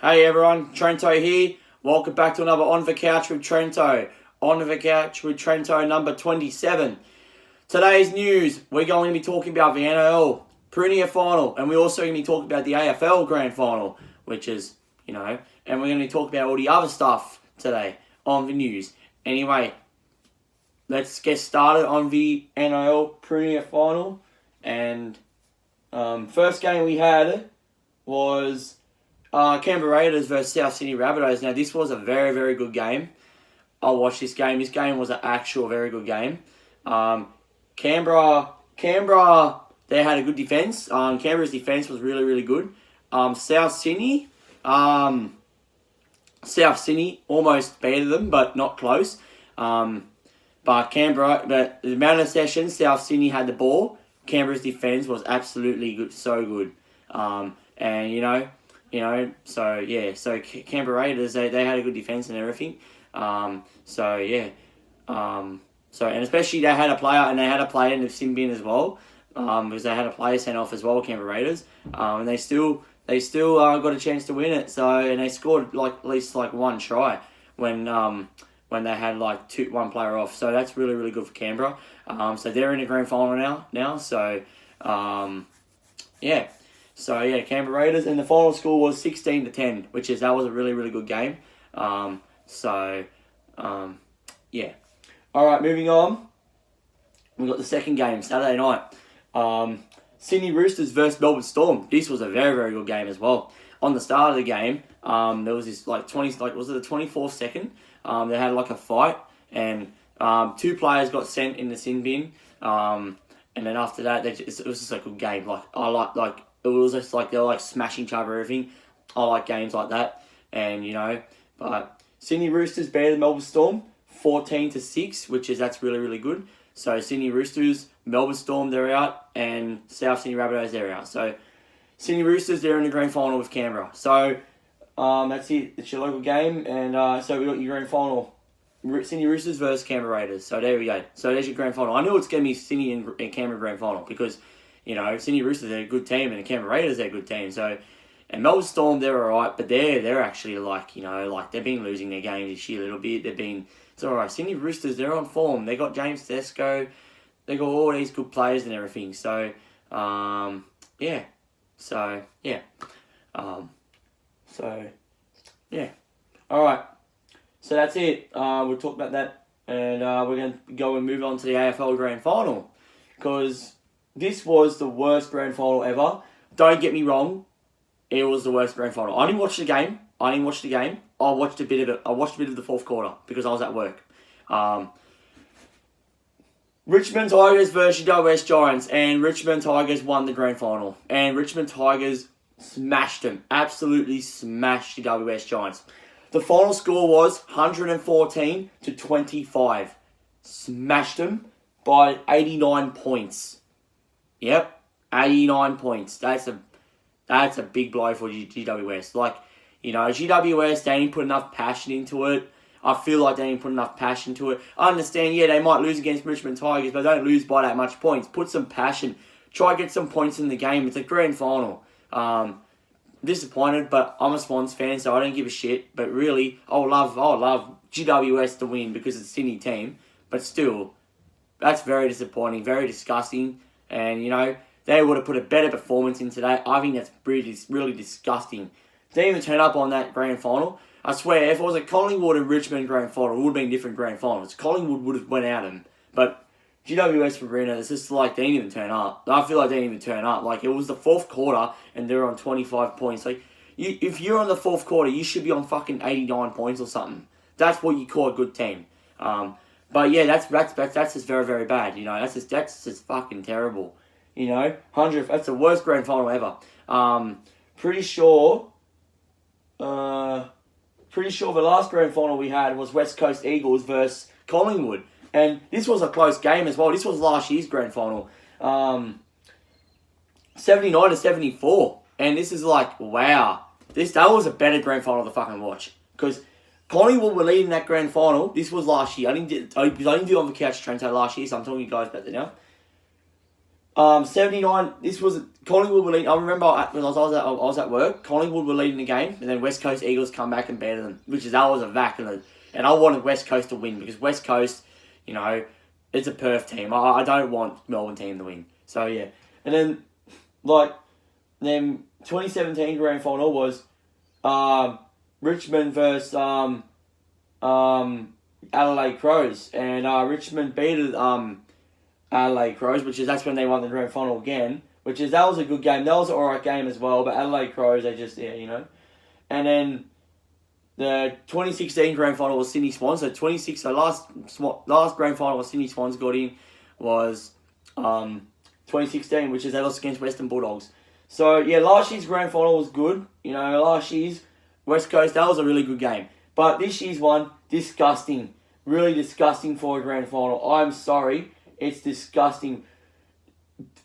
Hey everyone, Trent'O here. Welcome back to another On the Couch with Trent'O. On the Couch with Trent'O number 27. Today's news, we're going to be talking about the NRL Premier Final, and we're also going to be talking about the AFL Grand Final, which is, and we're going to talk about all the other stuff today on the news. Anyway, let's get started on the NRL Premier Final. And first game we had was Canberra Raiders versus South Sydney Rabbitohs. Now, this was a very, very good game. I watched this game. This game was an actual very good game. Canberra, they had a good defence. Canberra's defence was really, really good. South Sydney almost beat them, but not close. But the amount of sessions South Sydney had the ball, Canberra's defence was absolutely good, so good. So Canberra Raiders, they had a good defence and everything. And especially they had a player in the sin bin as well, because they had a player sent off as well, Canberra Raiders, and they still got a chance to win it. So, and they scored at least one try when they had one player off. So that's really, really good for Canberra. So they're in the grand final now. So Canberra Raiders, and the final score was 16-10, that was a really, really good game. All right, moving on. We got the second game Saturday night. Sydney Roosters versus Melbourne Storm. This was a very, very good game as well. On the start of the game, there was this was it the 24th second? They had a fight, and two players got sent in the sin bin. And then after that, it was just a good game. It was just they were smashing each other, everything. I like games like that. And, but Sydney Roosters beat the Melbourne Storm 14-6, that's really, really good. So Sydney Roosters, Melbourne Storm, they're out, and South Sydney Rabbitohs, they're out. So Sydney Roosters, they're in the grand final with Canberra. So that's it. It's your local game, and so we got your grand final. Sydney Roosters versus Canberra Raiders. So there we go. So there's your grand final. I knew it's going to be Sydney and Canberra grand final because, Sydney Roosters are a good team and the Canberra Raiders are a good team. So, and Melbourne Storm, they're alright, but they're actually they've been losing their games this year a little bit. It's alright. Sydney Roosters, they're on form. They got James Tedesco. They got all these good players and everything. So, Alright. So that's it. We'll talk about that, and we're going to go and move on to the AFL Grand Final, because this was the worst Grand Final ever. Don't get me wrong, it was the worst Grand Final. I didn't watch the game. I watched a bit of it. I watched a bit of the fourth quarter because I was at work. Richmond Tigers versus West Giants, and Richmond Tigers won the Grand Final, and Richmond Tigers smashed them. Absolutely smashed the WS Giants. The final score was 114-25. Smashed them by 89 points. Yep, 89 points. That's a big blow for GWS. GWS, they didn't put enough passion into it. I feel like they didn't put enough passion to it. I understand, they might lose against Richmond Tigers, but don't lose by that much points. Put some passion. Try to get some points in the game. It's a grand final. Disappointed, but I'm a Swans fan, so I don't give a shit. But really, I would love GWS to win because it's a Sydney team. But still, that's very disappointing, very disgusting. And, they would have put a better performance in today. I think that's really, really disgusting. They didn't even turn up on that grand final. I swear, if it was a Collingwood and Richmond grand final, it would have been different grand finals. Collingwood would have went at them. But GWS Arena, it's just they didn't even turn up. I feel like they didn't even turn up. It was the fourth quarter, and they're on 25 points. If you're on the fourth quarter, you should be on fucking 89 points or something. That's what you call a good team. But yeah, that's just very, very bad. That's just fucking terrible. 100. That's the worst grand final ever. Pretty sure the last grand final we had was West Coast Eagles versus Collingwood. And this was a close game as well. This was last year's grand final. 79-74. And this is wow. That was a better grand final to fucking watch. Because Collingwood were leading that grand final. This was last year. I didn't do On the Couch Trent'O last year, so I'm talking to you guys about that now. 79. This was Collingwood were leading. I remember when I was at work. Collingwood were leading the game, and then West Coast Eagles come back and beat them, that was a vac, and I wanted West Coast to win because West Coast, it's a Perth team. I don't want Melbourne team to win. So yeah, and then 2017 grand final was Richmond versus Adelaide Crows, and Richmond beat Adelaide Crows, that's when they won the grand final again. That was a good game. That was an alright game as well. But Adelaide Crows, they just And then the 2016 grand final was Sydney Swans. So last grand final was Sydney Swans got in was 2016, which is they lost against Western Bulldogs. So yeah, last year's grand final was good. Last year's West Coast, that was a really good game. But this year's one, disgusting. Really disgusting for a grand final. I'm sorry. It's disgusting.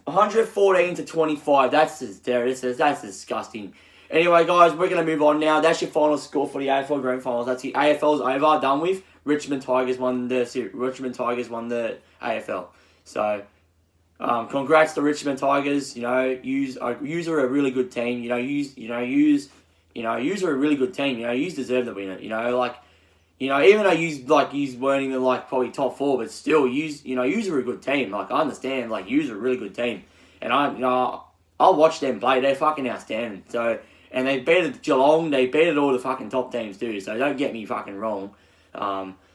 114 to 25. That's disgusting. Anyway, guys, we're going to move on now. That's your final score for the AFL Grand Finals. That's the AFL's over, done with. Richmond Tigers won the AFL. So, congrats to Richmond Tigers. Yous are a really good team. Yous are a really good team. Yous deserve to win it. Even though yous weren't even probably top 4, but still, yous are a good team. I understand, yous are a really good team, and I'll watch them play. They're fucking outstanding. So, and they beat Geelong. They beat all the fucking top teams too. So don't get me fucking wrong.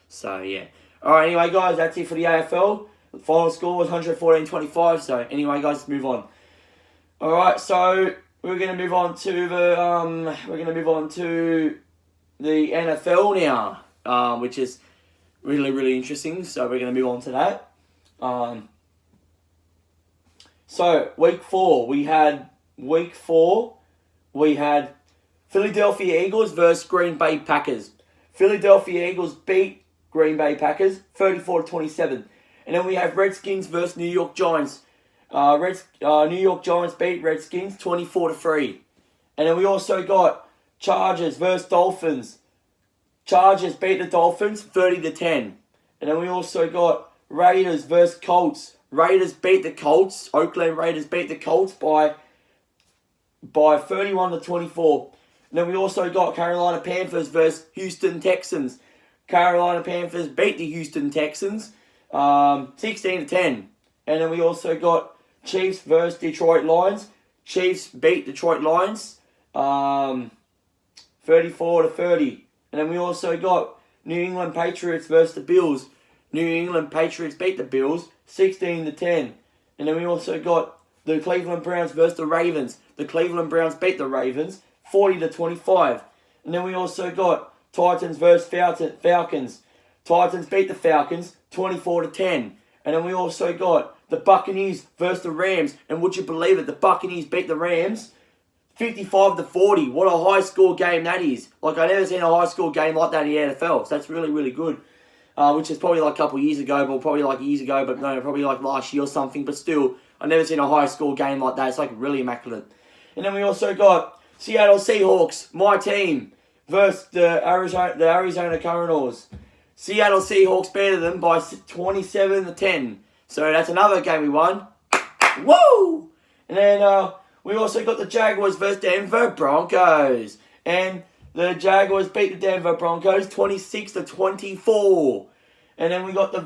So yeah. All right. Anyway, guys, that's it for the AFL. The final score was 114-25. So anyway, guys, let's move on. All right. So we're gonna move on to the NFL now. Which is really, really interesting. So we're going to move on to that. So week 4, we had Philadelphia Eagles versus Green Bay Packers. Philadelphia Eagles beat Green Bay Packers 34-27. And then we have Redskins versus New York Giants. New York Giants beat Redskins 24-3. And then we also got Chargers versus Dolphins. Chargers beat the Dolphins 30-10. And then we also got Raiders versus Colts. Raiders beat the Colts. Oakland Raiders beat the Colts by 31-24. And then we also got Carolina Panthers versus Houston Texans. Carolina Panthers beat the Houston Texans 16-10. And then we also got Chiefs versus Detroit Lions. Chiefs beat Detroit Lions 34-30. And then we also got New England Patriots versus the Bills. New England Patriots beat the Bills 16-10. And then we also got the Cleveland Browns versus the Ravens. The Cleveland Browns beat the Ravens 40-25. And then we also got Titans versus Falcons. Titans beat the Falcons 24-10. And then we also got the Buccaneers versus the Rams. And would you believe it? The Buccaneers beat the Rams 55-40. What a high score game that is. I've never seen a high score game like that in the NFL. So that's really, really good. Which is probably a couple of years ago, probably last year or something. But still, I've never seen a high score game like that. It's really immaculate. And then we also got Seattle Seahawks, my team, versus the Arizona Cardinals. Seattle Seahawks beat them by 27-10. So that's another game we won. Woo! And then we also got the Jaguars versus Denver Broncos. And the Jaguars beat the Denver Broncos 26-24. And then we got the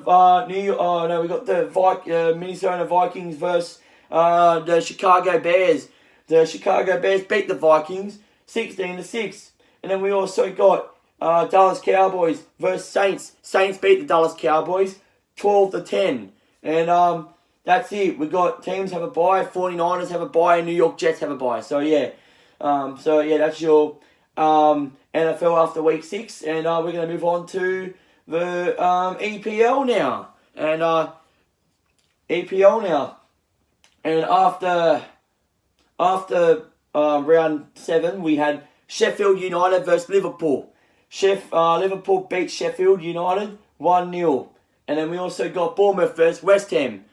Minnesota Vikings versus the Chicago Bears. The Chicago Bears beat the Vikings 16-6. And then we also got Dallas Cowboys versus Saints. Saints beat the Dallas Cowboys 12-10. And that's it. We got teams have a bye. 49ers have a bye. And New York Jets have a bye. So yeah. That's your NFL after week 6. And we're going to move on to the EPL now. And EPL now. And after round 7, we had Sheffield United versus Liverpool. Liverpool beat Sheffield United 1-0. And then we also got Bournemouth versus West Ham.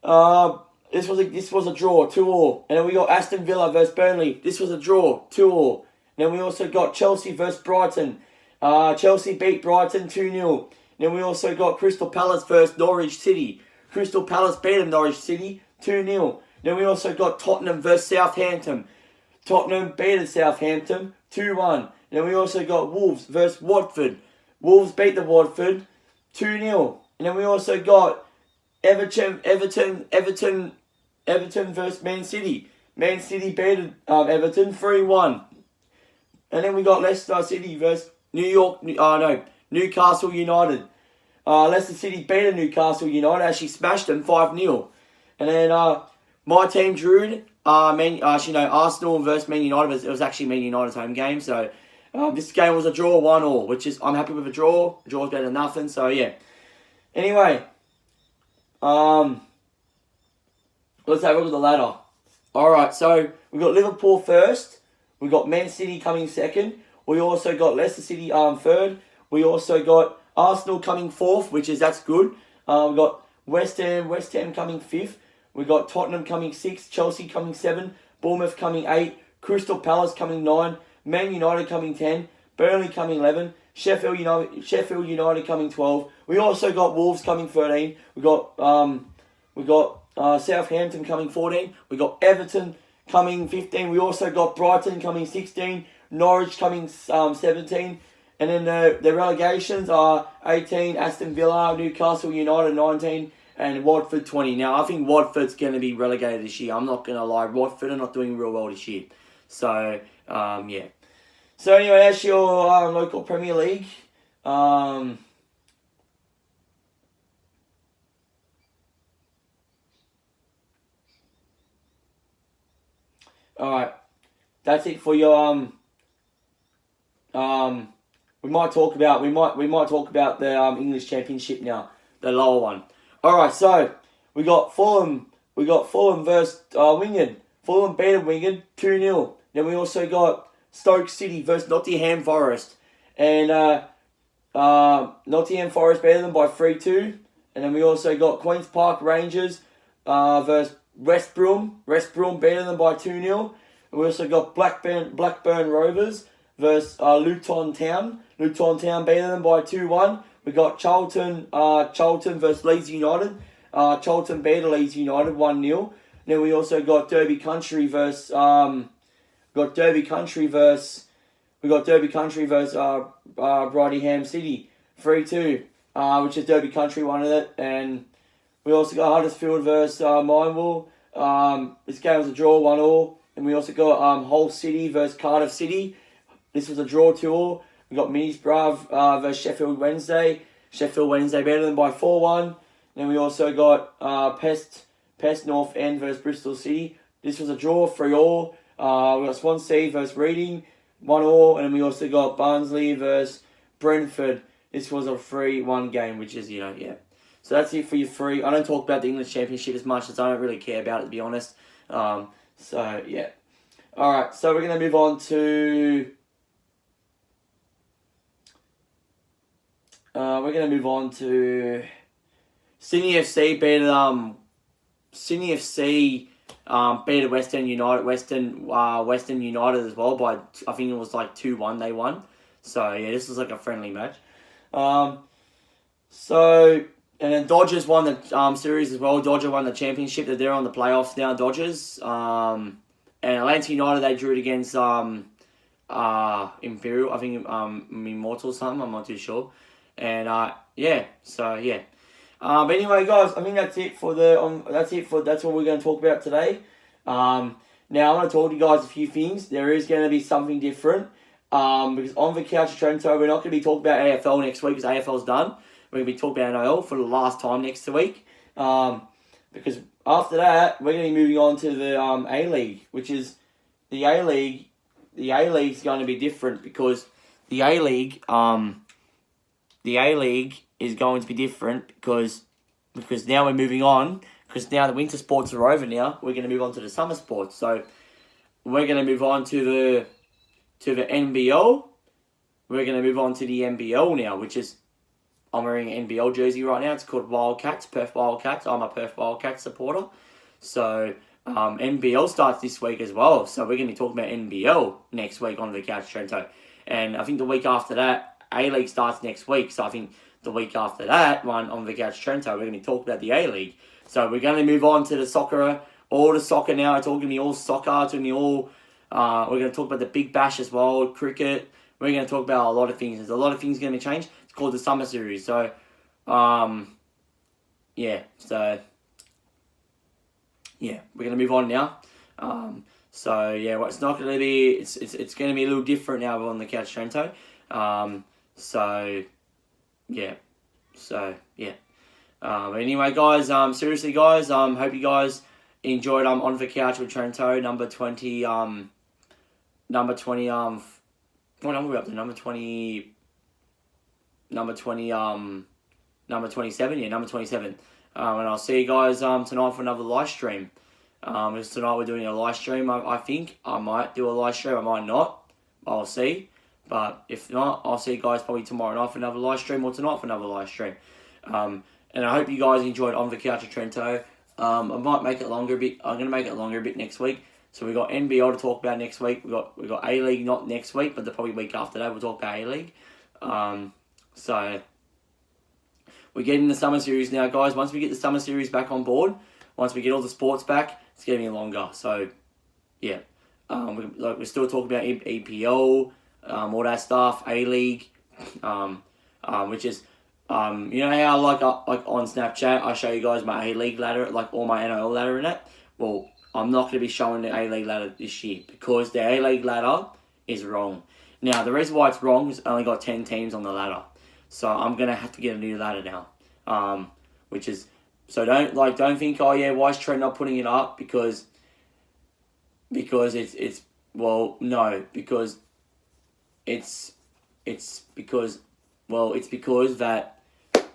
This was a draw, 2-2. And then we got Aston Villa versus Burnley. This was a draw, 2-2. And then we also got Chelsea versus Brighton. Chelsea beat Brighton 2-0. And then we also got Crystal Palace versus Norwich City. Crystal Palace beat Norwich City 2-0. Then we also got Tottenham versus Southampton. Tottenham beat Southampton 2-1. Then we also got Wolves versus Watford. Wolves beat the Watford 2-0. And then we also got Everton versus Man City. Man City beat Everton 3-1. And then we got Leicester City versus Newcastle United. Leicester City beat Newcastle United. Actually smashed them 5-0. And then my team drew. Arsenal versus Man United. It was actually Man United's home game. So this game was a draw, 1-1, which is I'm happy with a draw. A draw's better than nothing. So yeah. Anyway, let's have a look at the ladder. All right, so we got Liverpool first. We got Man City coming second. We also got Leicester City third. We also got Arsenal coming fourth, that's good. We got West Ham coming fifth. We got Tottenham coming sixth. Chelsea coming 7. Bournemouth coming 8. Crystal Palace coming 9. Man United coming 10. Burnley coming 11. Sheffield United coming 12. We also got Wolves coming 13. We got Southampton coming 14. We got Everton coming 15. We also got Brighton coming 16. Norwich coming 17. And then the relegations are 18. Aston Villa, Newcastle United 19. And Watford 20. Now, I think Watford's going to be relegated this year. I'm not going to lie. Watford are not doing real well this year. So, yeah. So, anyway, that's your local Premier League. Alright. That's it for your, we might talk about the English Championship now. The lower one. Alright, so we got Fulham versus Wigan. Fulham beat Wigan 2-0. Then we also got Stoke City versus Nottingham Forest. And Nottingham Forest beat them by 3-2. And then we also got Queen's Park Rangers versus West Brom. West Brom beat them by 2-0. And we also got Blackburn Rovers versus Luton Town. Luton Town beat them by 2-1. We got Charlton versus Leeds United. Charlton beat Leeds United 1-0. Then we also got Derby Country versus Bridingham City 3-2, which is Derby Country won it. And we also got Huddersfield versus Millwall. This game was a draw 1-1. And we also got Hull City versus Cardiff City. This was a draw 2-2. We got Middlesbrough versus Sheffield Wednesday. Sheffield Wednesday better than by 4-1. Then we also got Pest North End versus Bristol City. This was a draw 3-3. We got Swansea versus Reading 1-1. And then we also got Barnsley versus Brentford. This was a 3-1 game, which is, yeah. So that's it for your free. I don't talk about the English Championship as much as I don't really care about it, to be honest. So, yeah. Alright, so we're going to move on to... Sydney FC beat Western United as well by, I think it was like 2-1 they won. So yeah, this was like a friendly match. And then Dodgers won the series as well. Dodgers won the championship. They're on the playoffs now, Dodgers. And Atlanta United, they drew it against Imperial, I think Immortal something, I'm not too sure. And yeah, so yeah. But anyway, guys, I think that's it for that's what we're going to talk about today. Now I want to talk to you guys a few things. There is going to be something different. Because on the couch at Trent'O, we're not going to be talking about AFL next week because AFL's done. We're going to be talking about NRL for the last time next week. Because after that, we're going to be moving on to the A-League, which is the A-League. The A-League's going to be different because the A-League is going to be different because now we're moving on. Because now the winter sports are over now, we're going to move on to the summer sports. So we're going to move on to the NBL. We're going to move on to the NBL now, which is, I'm wearing an NBL jersey right now. It's called Wildcats, Perth Wildcats. I'm a Perth Wildcats supporter. So NBL starts this week as well. So we're going to be talking about NBL next week on the Couch Trent'O. And I think the week after that, A-League starts next week. So I think the week after that one on the Couch Trent'O, we're going to talk about the A-League. So we're going to move on to the soccer, all the soccer now. It's all going to be all soccer. It's going to be all, we're going to talk about the Big Bash as well, cricket. We're going to talk about a lot of things. There's a lot of things going to be changed. It's called the Summer Series. So, yeah. So, yeah, we're going to move on now. So yeah, well, it's not going to be. It's going to be a little different now on the Couch Trento. So yeah. Anyway, guys. Seriously, guys. Hope you guys enjoyed. On the Couch with Trento, number 20. Number 20. What number are we up to? Number 20. Number 20. Number 27. Yeah, number 27. And I'll see you guys tonight for another live stream. Because tonight we're doing a live stream. I think I might do a live stream. I might not. I'll see. But if not, I'll see you guys probably tomorrow night for another live stream, or tonight for another live stream. And I hope you guys enjoyed On the Couch with Trento. I might make it longer a bit. I'm gonna make it longer a bit next week. So we got NBL to talk about next week. We got A League not next week, but the probably week after that we'll talk about A League. So we're getting the Summer Series now, guys. Once we get the Summer Series back on board, once we get all the sports back, it's getting longer. So yeah, we're still talking about EPL, all that stuff, A League, which is you know how like on Snapchat I show you guys my A League ladder, like all my NIL ladder in it. Well, I'm not going to be showing the A League ladder this year because the A League ladder is wrong. Now the reason why it's wrong is it's only got 10 teams on the ladder, so I'm gonna have to get a new ladder now. Which is, so don't think, oh yeah, why is Trent not putting it up? Because it's well, no, because it's because that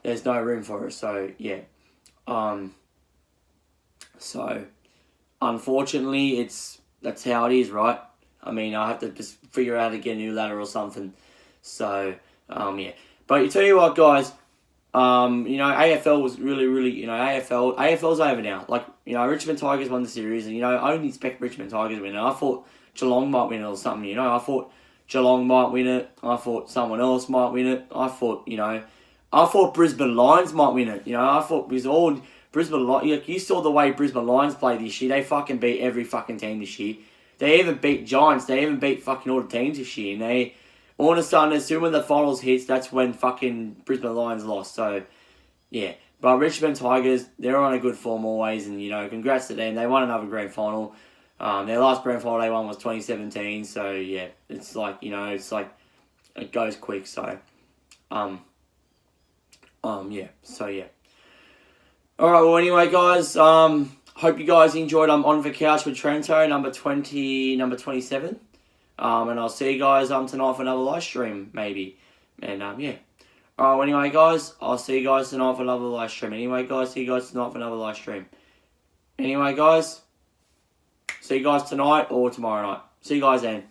there's no room for it. So yeah, so unfortunately that's how it is, right? I mean, I have to just figure out how to get a new ladder or something. So yeah, but you tell you what, guys. You know, AFL was really, you know, AFL's over now. Like, you know, Richmond Tigers won the series, and, you know, I didn't expect Richmond Tigers to win it. I thought Geelong might win it or something, you know. I thought Geelong might win it. I thought someone else might win it. I thought Brisbane Lions might win it. You know, I thought, because all Brisbane Lions, you saw the way Brisbane Lions played this year. They fucking beat every fucking team this year. They even beat Giants. They even beat fucking all the teams this year, and they... All of a sudden, as soon as the finals hits, that's when fucking Brisbane Lions lost. So, yeah. But Richmond Tigers, they're on a good form always. And, you know, congrats to them. They won another grand final. Their last grand final they won was 2017. So, yeah. It's like, you know, it's like, it goes quick. So, yeah. So, yeah. Alright, well, anyway, guys. Hope you guys enjoyed On the Couch with Trento, number 27. And I'll see you guys tonight for another live stream, maybe. And yeah. Alright, well, anyway, guys, I'll see you guys tonight for another live stream. Anyway, guys, see you guys tonight for another live stream. Anyway, guys, see you guys tonight or tomorrow night. See you guys then.